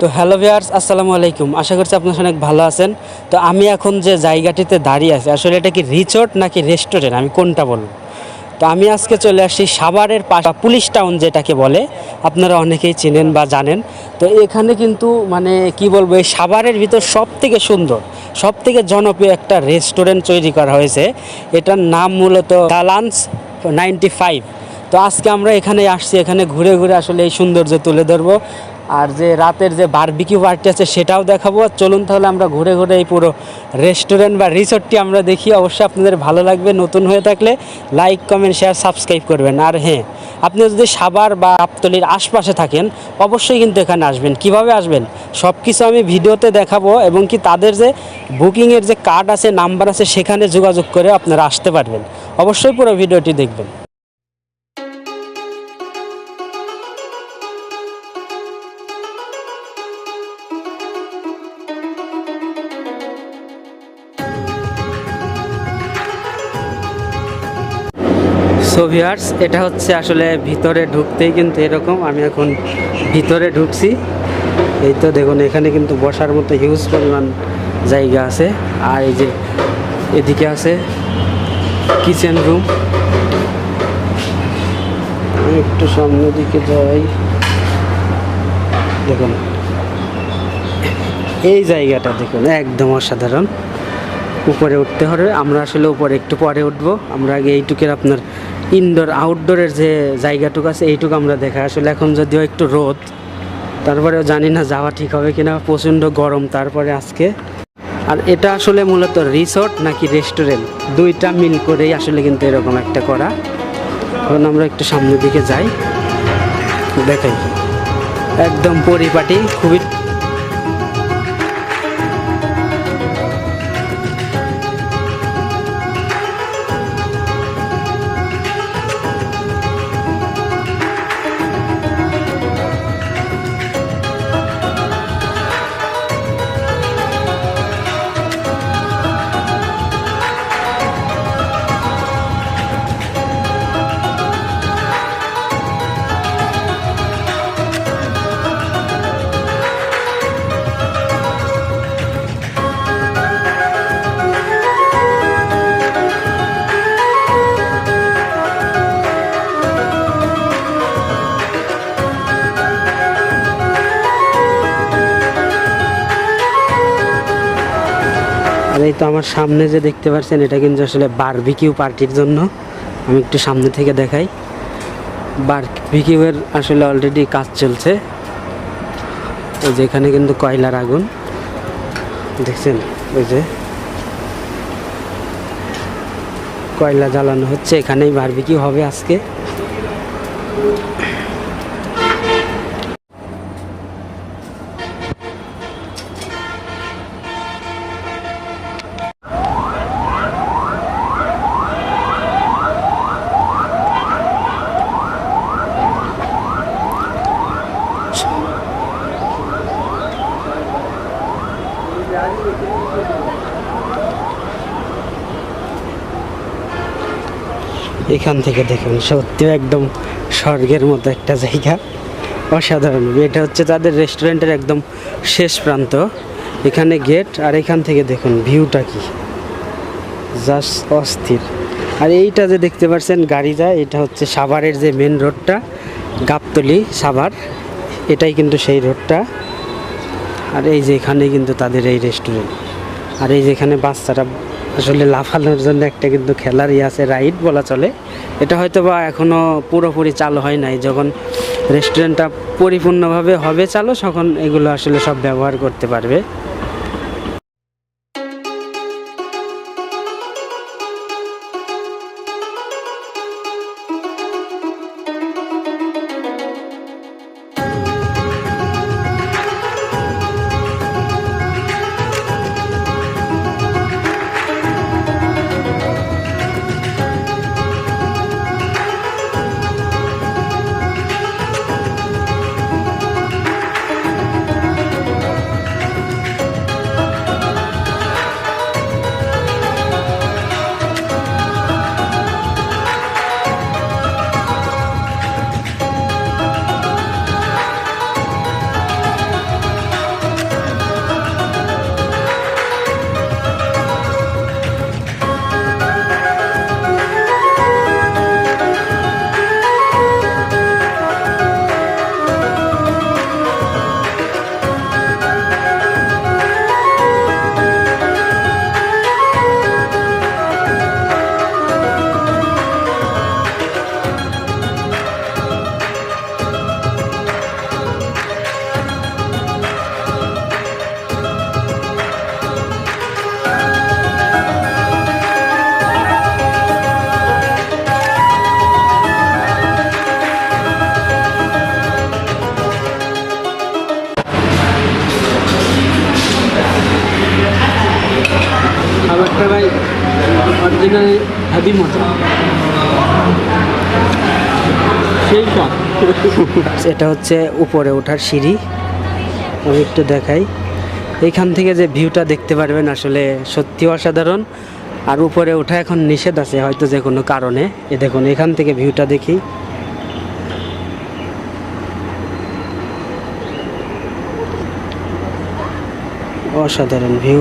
তো hello viewers, আসসালামু আলাইকুম। আশা করছি আপনারা অনেক ভালো আছেন। তো আমি এখন যে জায়গাটিতে দাঁড়িয়ে আছি, আসলে এটা কি রিসোর্ট নাকি রেস্টুরেন্ট, আমি কোনটা বলবো? তো আমি আজকে চলে আসছি সাভারের পাশে পুলিশ টাউন যেটাকে বলে, আপনারা অনেকেই চেনেন বা জানেন। তো এখানে কিন্তু মানে কি বলবো, এই সাভারের ভিতর সব থেকে সুন্দর, সব থেকে জনপ্রিয় একটা রেস্টুরেন্ট তৈরি করা হয়েছে। এটার নাম মূলত গালান্স 95। তো আজকে আমরা এখানে আসছি, এখানে ঘুরে ঘুরে আসলে এই সৌন্দর্য তুলে ধরবো, আর যে রাতের যে বারবিকিউ পার্টি আছে সেটাও দেখাবো। চলুন তাহলে আমরা ঘুরে ঘুরে এই পুরো রেস্টুরেন্ট বা রিসোর্টটি আমরা দেখি। অবশ্যই আপনাদের ভালো লাগবে। নতুন হয়ে থাকলে লাইক, কমেন্ট, শেয়ার, সাবস্ক্রাইব করবেন। আর হ্যাঁ, আপনি যদি সাভার বা গাবতলীর আশপাশে থাকেন অবশ্যই কিন্তু এখানে আসবেন। কিভাবে আসবেন সব কিছু আমি ভিডিওতে দেখাবো, এবং কি তাদের যে বুকিংয়ের যে কার্ড আছে, নাম্বার আছে, সেখানে যোগাযোগ করে আপনারা আসতে পারবেন। অবশ্যই পুরো ভিডিওটি দেখবেন। সো ভিউয়ার্স, এটা হচ্ছে আসলে ভিতরে ঢুকতেই কিন্তু এরকম। আমি এখন ভিতরে ঢুকছি। এই তো দেখুন, এখানে কিন্তু বসার মতো হিউজ পরিমাণ জায়গা আছে। আর এই যে এদিকে আছে কিচেন রুম। আমি একটু সামনের দিকে যাই, দেখুন এই জায়গাটা দেখুন, একদম অসাধারণ। উপরে উঠতে হবে, আমরা আসলে উপরে একটু পরে উঠবো। আমরা আগে এইটুকের আপনার ইনডোর আউটডোরের যে জায়গাটুকু আছে এইটুকু আমরা দেখা। আসলে এখন যদিও একটু রোদ, তারপরেও জানি না যাওয়া ঠিক হবে কিনা, প্রচণ্ড গরম তারপরে আজকে। আর এটা আসলে মূলত রিসোর্ট নাকি রেস্টুরেন্ট, দুইটা মিল করেই আসলে কিন্তু এরকম একটা করা। এখন আমরা একটু সামনের দিকে যাই, দেখাই একদম পরিপাটি, খুবই। আর এই তো আমার সামনে যে দেখতে পাচ্ছেন, এটা কিন্তু আসলে বারবিকিউ পার্টির জন্য। আমি একটু সামনে থেকে দেখাই। বারবিকিউয়ের আসলে অলরেডি কাজ চলছে। ওই যে এখানে কিন্তু কয়লার আগুন দেখছেন, ওই যে কয়লা জ্বালানো হচ্ছে, এখানেই বারবিকিউ হবে আজকে। এখান থেকে দেখুন, সত্যি একদম স্বর্গের মতো একটা জায়গা, অসাধারণ। এটা হচ্ছে তাদের রেস্টুরেন্টের একদম শেষ প্রান্ত। এখানে গেট, আর এখান থেকে দেখুন ভিউটা কি জাস্ট অস্থির। আর এইটা যে দেখতে পাচ্ছেন গাড়ি যায়, এটা হচ্ছে সাভারের যে মেন রোডটা, গাবতলী সাভার, এটাই কিন্তু সেই রোডটা। আর এই যে এখানে কিন্তু তাদের এই রেস্টুরেন্ট। আর এই যেখানে বাচ্চারা আসলে লাফানোর জন্য একটা কিন্তু খেলার আছে, রাইড বলা চলে। এটা হয়তো বা এখনও পুরোপুরি চালু হয় নাই। যখন রেস্টুরেন্টটা পরিপূর্ণভাবে হবে চালু, তখন এগুলো আসলে সব ব্যবহার করতে পারবে। হেভি মজা, সেই স্বাদ। এটা হচ্ছে উপরে ওঠার সিঁড়ি, আমি একটু দেখাই। এইখান থেকে যে ভিউটা দেখতে পারবেন আসলে সত্যি অসাধারণ। আর উপরে ওঠা এখন নিষেধ আছে হয়তো যে কোনো কারণে। এ দেখুন এখান থেকে ভিউটা দেখি, অসাধারণ ভিউ।